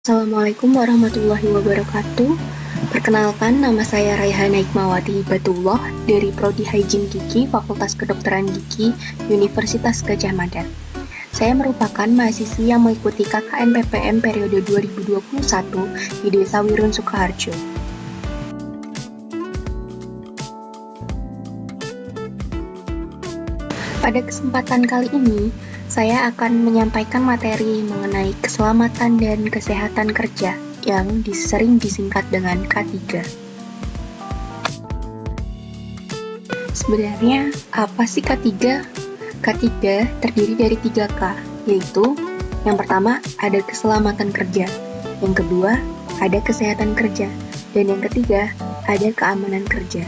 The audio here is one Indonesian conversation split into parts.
Assalamualaikum warahmatullahi wabarakatuh. Perkenalkan, nama saya Raihana Hikmawati Hibatullah dari Prodi Hygiene Gigi Fakultas Kedokteran Gigi Universitas Gadjah Mada. Saya merupakan mahasiswi yang mengikuti KKN PPM periode 2021 di Desa Wirun Sukoharjo. Pada kesempatan kali ini, saya akan menyampaikan materi mengenai keselamatan dan kesehatan kerja yang sering disingkat dengan K3. Sebenarnya, apa sih K3? K3 terdiri dari 3K, yaitu yang pertama ada keselamatan kerja, yang kedua ada kesehatan kerja, dan yang ketiga ada keamanan kerja.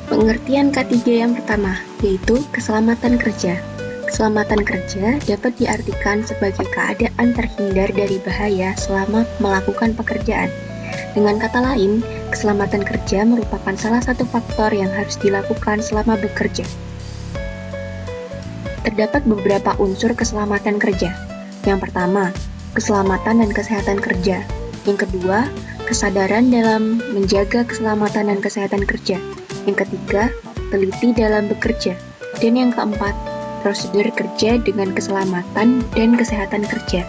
Pengertian K3 yang pertama, yaitu keselamatan kerja. Keselamatan kerja dapat diartikan sebagai keadaan terhindar dari bahaya selama melakukan pekerjaan. Dengan kata lain, keselamatan kerja merupakan salah satu faktor yang harus dilakukan selama bekerja. Terdapat beberapa unsur keselamatan kerja. Yang pertama, keselamatan dan kesehatan kerja. Yang kedua, kesadaran dalam menjaga keselamatan dan kesehatan kerja. Yang ketiga, teliti dalam bekerja. Dan yang keempat, prosedur kerja dengan keselamatan dan kesehatan kerja.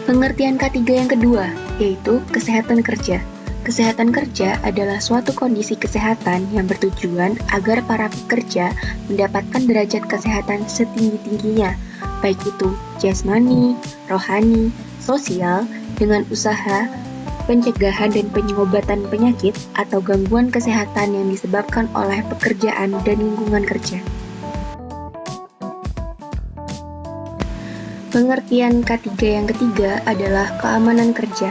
Pengertian K3 yang kedua, yaitu kesehatan kerja. Kesehatan kerja adalah suatu kondisi kesehatan yang bertujuan agar para pekerja mendapatkan derajat kesehatan setinggi-tingginya, baik itu jasmani, rohani, sosial, dengan usaha pencegahan dan pengobatan penyakit atau gangguan kesehatan yang disebabkan oleh pekerjaan dan lingkungan kerja. Pengertian K3 yang ketiga adalah keamanan kerja.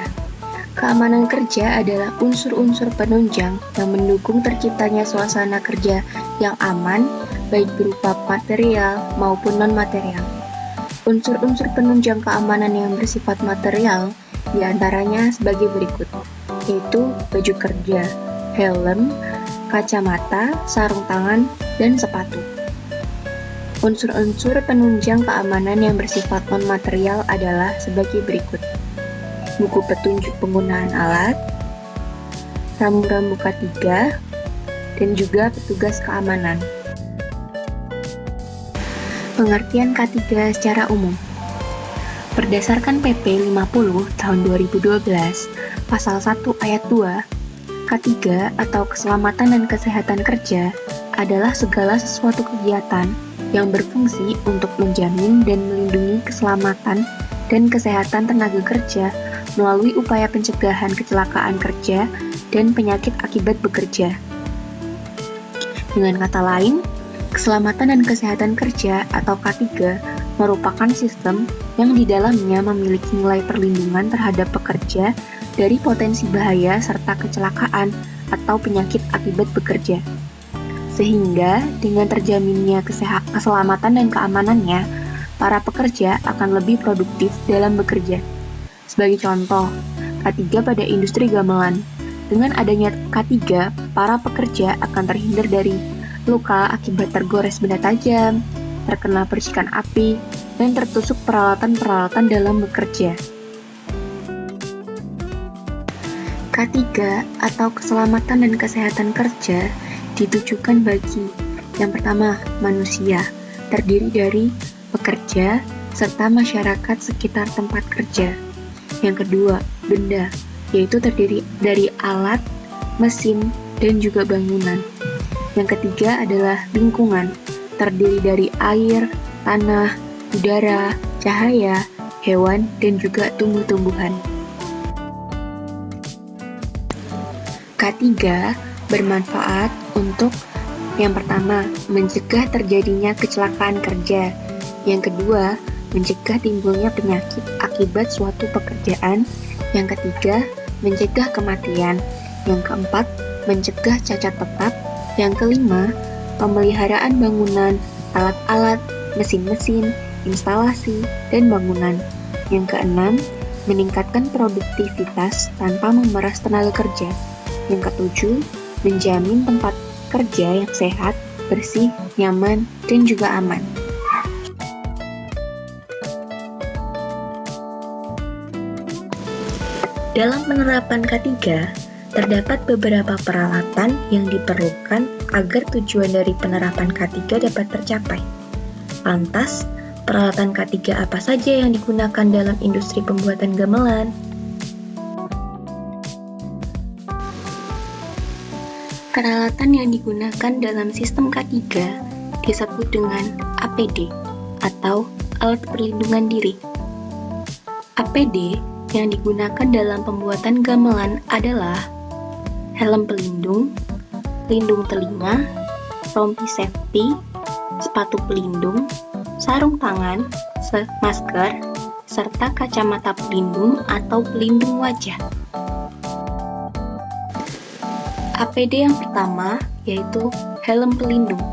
Keamanan kerja adalah unsur-unsur penunjang yang mendukung terciptanya suasana kerja yang aman, baik berupa material maupun non-material. Unsur-unsur penunjang keamanan yang bersifat material di antaranya sebagai berikut, yaitu baju kerja, helm, kacamata, sarung tangan, dan sepatu. Unsur-unsur penunjang keamanan yang bersifat non-material adalah sebagai berikut: buku petunjuk penggunaan alat, rambu-rambu K3, dan juga petugas keamanan. Pengertian K3 secara umum. Berdasarkan PP 50 tahun 2012, pasal 1 ayat 2, K3 atau keselamatan dan kesehatan kerja adalah segala sesuatu kegiatan yang berfungsi untuk menjamin dan melindungi keselamatan dan kesehatan tenaga kerja melalui upaya pencegahan kecelakaan kerja dan penyakit akibat bekerja. Dengan kata lain, keselamatan dan kesehatan kerja atau K3 merupakan sistem yang di dalamnya memiliki nilai perlindungan terhadap pekerja dari potensi bahaya serta kecelakaan atau penyakit akibat bekerja. Sehingga dengan terjaminnya keselamatan dan keamanannya, para pekerja akan lebih produktif dalam bekerja. Sebagai contoh, K3 pada industri gamelan. Dengan adanya K3, para pekerja akan terhindar dari luka akibat tergores benda tajam, terkena percikan api, dan tertusuk peralatan-peralatan dalam bekerja. K3 atau keselamatan dan kesehatan kerja ditujukan bagi yang pertama, manusia, terdiri dari pekerja serta masyarakat sekitar tempat kerja. Yang kedua, benda, yaitu terdiri dari alat, mesin, dan juga bangunan. Yang ketiga adalah lingkungan, terdiri dari air, tanah, udara, cahaya, hewan, dan juga tumbuh-tumbuhan. K3 bermanfaat untuk yang pertama, mencegah terjadinya kecelakaan kerja. Yang kedua, mencegah timbulnya penyakit akibat suatu pekerjaan. Yang ketiga, mencegah kematian. Yang keempat, mencegah cacat tetap. Yang kelima, pemeliharaan bangunan, alat-alat, mesin-mesin, instalasi, dan bangunan. Yang keenam, meningkatkan produktivitas tanpa memeras tenaga kerja. Yang ketujuh, menjamin tempat kerja yang sehat bersih, nyaman, dan juga aman. Dalam penerapan K3, terdapat beberapa peralatan yang diperlukan agar tujuan dari penerapan K3 dapat tercapai. Lantas, peralatan K3 apa saja yang digunakan dalam industri pembuatan gamelan? Peralatan yang digunakan dalam sistem K3 disebut dengan APD atau alat perlindungan diri. APD yang digunakan dalam pembuatan gamelan adalah helm pelindung, pelindung telinga, rompi safety, sepatu pelindung, sarung tangan, masker, serta kacamata pelindung atau pelindung wajah. APD yang pertama yaitu helm pelindung.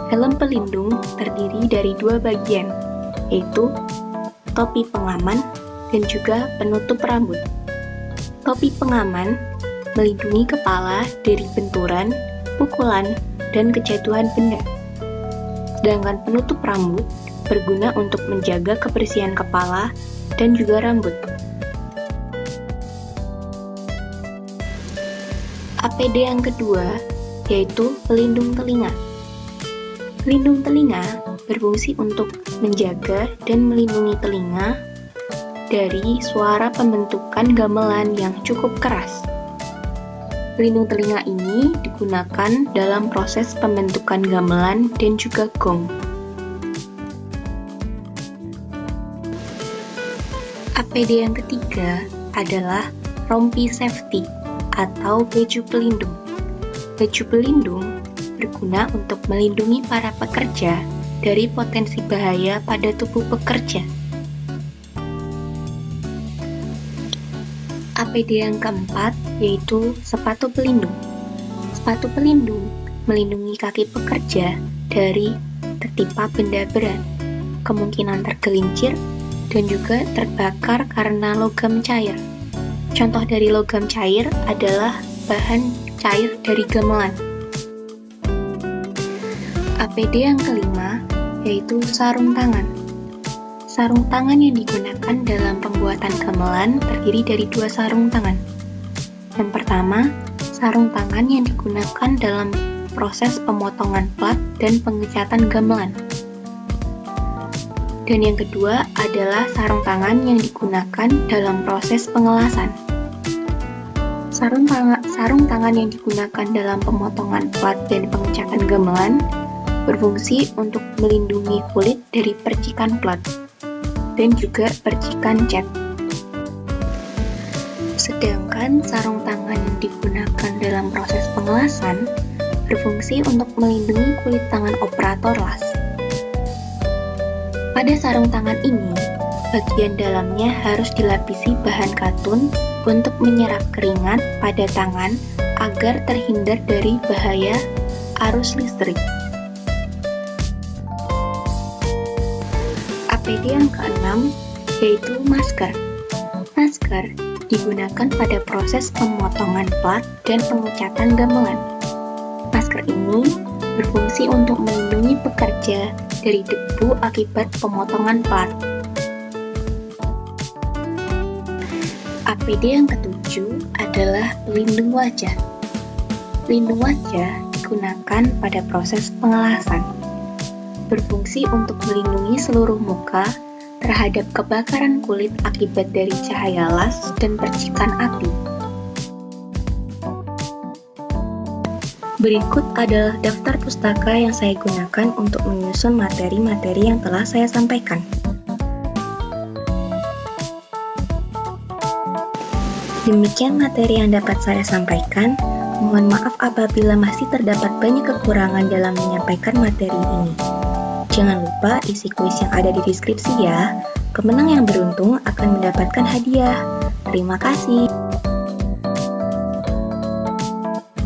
Helm pelindung terdiri dari dua bagian, yaitu topi pengaman dan juga penutup rambut. Topi pengaman melindungi kepala dari benturan, pukulan, dan kejatuhan benda. Sedangkan penutup rambut berguna untuk menjaga kebersihan kepala dan juga rambut. APD yang kedua yaitu pelindung telinga. Pelindung telinga berfungsi untuk menjaga dan melindungi telinga dari suara pembentukan gamelan yang cukup keras. Pelindung telinga ini digunakan dalam proses pembentukan gamelan dan juga gong. APD yang ketiga adalah rompi safety atau baju pelindung. Baju pelindung berguna untuk melindungi para pekerja dari potensi bahaya pada tubuh pekerja. APD yang keempat yaitu sepatu pelindung. Sepatu pelindung melindungi kaki pekerja dari tertimpa benda berat, kemungkinan tergelincir, dan juga terbakar karena logam cair. Contoh dari logam cair adalah bahan cair dari gamelan. APD yang kelima yaitu sarung tangan. Sarung tangan yang digunakan dalam pembuatan gamelan terdiri dari dua sarung tangan. Yang pertama, sarung tangan yang digunakan dalam proses pemotongan plat dan pengecatan gamelan. Dan yang kedua adalah sarung tangan yang digunakan dalam proses pengelasan. Sarung tangan yang digunakan dalam pemotongan plat dan pengecatan gamelan berfungsi untuk melindungi kulit dari percikan plat dan juga percikan cat. Sedangkan sarung tangan yang digunakan dalam proses pengelasan berfungsi untuk melindungi kulit tangan operator las. Pada sarung tangan ini, bagian dalamnya harus dilapisi bahan katun untuk menyerap keringat pada tangan agar terhindar dari bahaya arus listrik. APD yang keenam yaitu masker. Masker digunakan pada proses pemotongan plat dan pengecatan gamelan. Masker ini berfungsi untuk melindungi pekerja dari debu akibat pemotongan plat. APD yang ketujuh adalah pelindung wajah. Pelindung wajah digunakan pada proses pengelasan. Berfungsi untuk melindungi seluruh muka terhadap kebakaran kulit akibat dari cahaya las dan percikan api. Berikut adalah daftar pustaka yang saya gunakan untuk menyusun materi-materi yang telah saya sampaikan. Demikian materi yang dapat saya sampaikan. Mohon maaf apabila masih terdapat banyak kekurangan dalam menyampaikan materi ini. Jangan lupa isi kuis yang ada di deskripsi ya. Pemenang yang beruntung akan mendapatkan hadiah. Terima kasih.